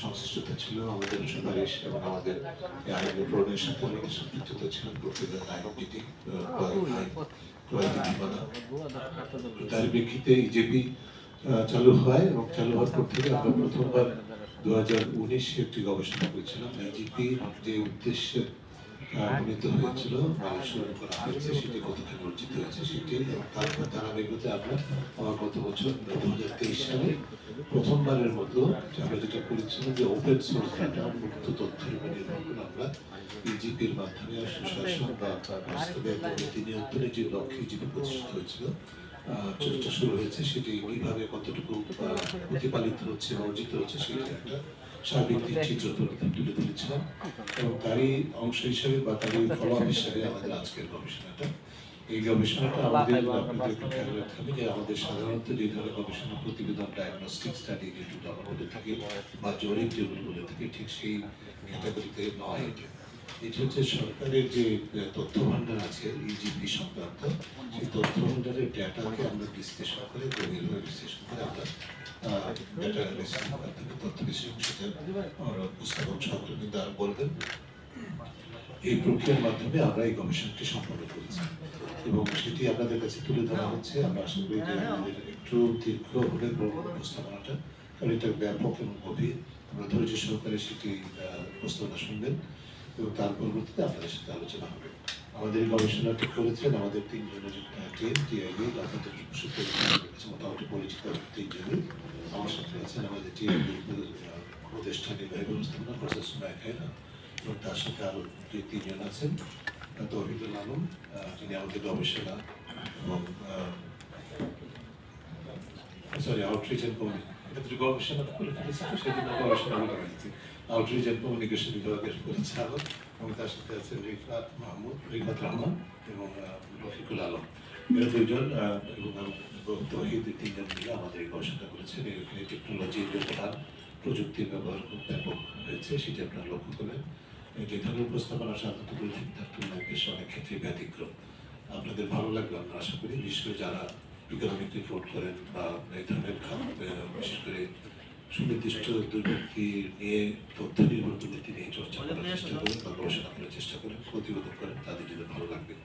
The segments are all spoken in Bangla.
সংশ্লিষ্টতা ছিল, আমাদের সুপারিশ এবং আমাদের আইনের প্রণয়নের সাথে অনেকের সম্পৃক্ততা ছিল, প্রক্রিয়ার আইনবিধি তার প্রেক্ষিতে ইজেপি চালু হয় এবং চালু হওয়ার পর থেকে আমরা প্রথমবার 2019 একটি গবেষণা করেছিলাম। ইজিপি যে উদ্দেশ্যে প্রণীত হয়েছিল বা অনুসরণ করা হয়েছে সেটি কতখানি অর্জিত হয়েছে সেটি, এবং তারপর ধারাবাহিকতা আমরা গত বছর 2023 সালে প্রথমবারের মতো আমরা যেটা করেছিলাম যে ওপেন সোর্স ডাটা, মুক্ত তথ্যের উপর নির্ভর করে আমরা ইজিপির মাধ্যমে সুশাসন বা বাস্তবায়ন নীতি নিয়ন্ত্রণের যে লক্ষ্যে ইজিপি প্রতিষ্ঠিত হয়েছিল চর্চা শুরু হয়েছে, সেটি কিভাবে কতটুকু প্রতিপালিত হচ্ছে বা অর্জিত হচ্ছে সেটি একটা সার্বিক চিত্র তুলে ধরেছিলাম। এবং তারই অংশ হিসেবে বা তারই ফলো আপ হিসেবে আমাদের আজকের গবেষণাটা। এই গবেষণাটা আমাদের আপনাদের একটু খেয়াল রাখতে হবে যে আমাদের সাধারণত যে ধরনের গবেষণা প্রতিবেদন, ডায়াগনস্টিক স্টাডি যেগুলো আমরা বলে থাকি বা জরিপ যেগুলো বলে থাকি, ঠিক সেই ক্যাটাগরিতে নয়। এটি হচ্ছে সরকারের যে তথ্য ভান্ডার আছে ইজিপি সংক্রান্ত, সেই তথ্য ভান্ডারের ডেটাকে আমরা বিশ্লেষণ করে, গভীরভাবে বিশ্লেষণ করে আমরা ডেটা অ্যানালিসিসের মাধ্যমে তথ্য বিশ্লেষণ সেটা উপস্থাপন সহকর্মী দ্বারা বলবেন। এই প্রক্রিয়ার মাধ্যমে আমরা এই গবেষণাটি সম্পন্ন করেছি এবং সেটি আপনাদের কাছে তুলে ধরা হচ্ছে। আমরা আশা করি যে আমাদের একটু দীর্ঘ হলে উপস্থাপনাটা, কারণ এটা ব্যাপক এবং গভীর, আমরা ধৈর্য সহকারে সেটি উপস্থাপনা শুনবেন এবং তার পরবর্তীতে আপনাদের সাথে আলোচনা হবে। আমাদের এই গবেষণাটি করেছেন আমাদের তিনজনের টিম, টিআইবি, আপনাদের মোটামুটি পরিচিত তিনজনই। আমার সাথে আছেন আমাদের টিআইবি উপদেষ্টা নির্বাহী ব্যবস্থাপনা প্রফেসর সুমাইয়া খায়রা, এবং তার সাথে আরো যে তিনজন আছেন, তৌহিদুল আলম যিনি আমাদের গবেষণা এবং আউটরিচ এন্ড কমিউনিকেশন গবেষণা করে ফেলেছি, তো সেজন্য গবেষণা বলে ফেলেছি, আউটরিচ এন্ড কমিউনিকেশন বিভাগের পরিচালক, এবং তার সাথে আছেন রিফাত রহমান এবং রফিকুল আলম। এরা দুইজন এবং তৌহিদ, তিনজন মিলে আমাদের এই গবেষণা করেছেন। এখানে টেকনোলজির ব্যবহার, প্রযুক্তির ব্যবহার খুব ব্যাপক হয়েছে, সেটি আপনারা লক্ষ্য করবেন। যে ধরনের উপস্থাপনা সাধারণত করে থাকি তার তুলনায় বেশ অনেক ক্ষেত্রে ব্যতিক্রম। আপনাদের ভালো লাগবে আমরা আশা করি, বিশেষ করে যারা ইকোনমিক রিপোর্ট করেন বা এই ধরনের বিশেষ করে সুনির্দিষ্ট দুর্নীতি নিয়ে, তথ্য নির্ভর দুর্নীতি নিয়ে চর্চা করার চেষ্টা করেন বা গবেষণা করার চেষ্টা করেন, প্রতিবেদন করেন, তাদের জন্য ভালো লাগবে।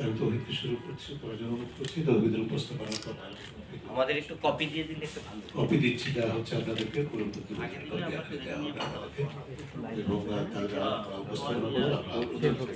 আমি তৌহিদকে শুরু করছি, পরাজয় অনুরোধ করছি তৌহিদের উপস্থাপনার কথা আমাদের একটু কপি দিয়ে দিলে একটু ভালো। কপি দিচ্ছি, দেওয়া হচ্ছে আপনাদেরকে, পুরো দেওয়া হবে আপনাদেরকে, এবং তারা উপস্থাপনা করে আমরা